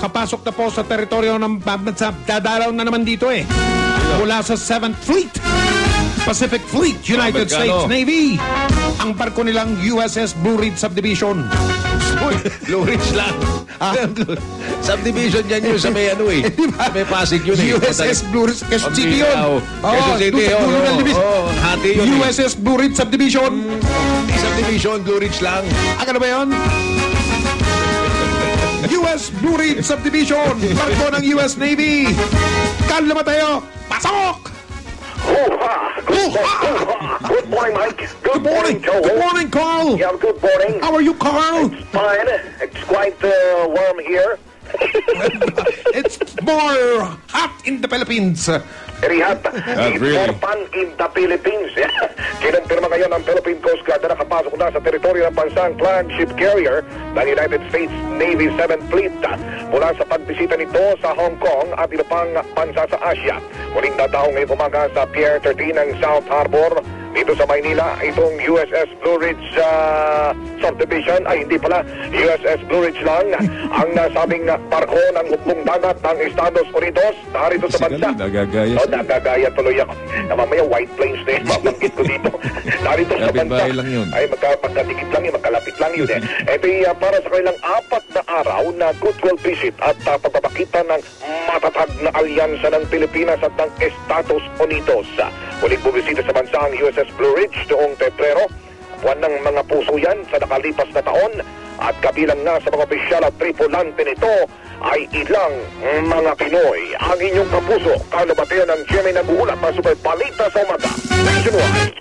nakapasok na po sa teritoryo ng bansa. Dadalaw na naman dito eh. Mula sa 7th Fleet, Pacific Fleet, United States Navy. Ang barko nilang USS Blue Ridge Subdivision. Blue Ridge lang. Subdivision yan yun sa may ano eh. Sa may Pasig yun eh. USS Blue Ridge, Quezon City yun. Quezon City, hati yun eh. USS Blue Ridge Subdivision. Subdivision, Blue Ridge lang. Ano ba yun? US Blue Ridge Subdivision, barko ng US Navy. Carlo Mateo, pasok! Good morning, Mike. Good morning, Joe. Good morning, Carl. Yeah, good morning. How are you, Carl? It's fine. It's quite warm here. It's more hot in the Philippines. Very hot. Not It's really. more fun in the Philippines. Kinumpirma ngayon ng Philippine Coast Guard na nakapasok na sa teritoryo ng bansang flagship carrier ng United States Navy 7th Fleet mula sa pagbisita nito sa Hong Kong at iba pang bansa sa Asia. Muling dadaong ngayong umaga sa Pier 13 ng South Harbor dito sa Maynila. Itong USS Blue Ridge Subdivision, ay hindi pala, USS Blue Ridge lang ang nasabing barko ng hukbong dagat ng Estados Unidos narito sa bansa. Nagagaya O, nagagaya tuloy ako. Mamaya White Plains na yun, mabanggit ko dito. Narito sa bansa. Kapit-bahay lang yun. Ay, magkadikit lang yun, magkalapit lang yun. Ito para sa kanilang 4 na araw na goodwill visit at pagpapakita ng matatag na alyansa ng Pilipinas at ng Estados Unidos. Muling bumisita sa bansa ang USS Blue Ridge noong Pebrero. Buwan ng mga puso yan sa nakalipas na taon at kabilang nga sa mga opisyal at tripulante nito ay ilang mga Pinoy. Ang inyong kapuso, Carlo Mateo ng GMA nag-uulat na super balita sa umaga. Nationwide.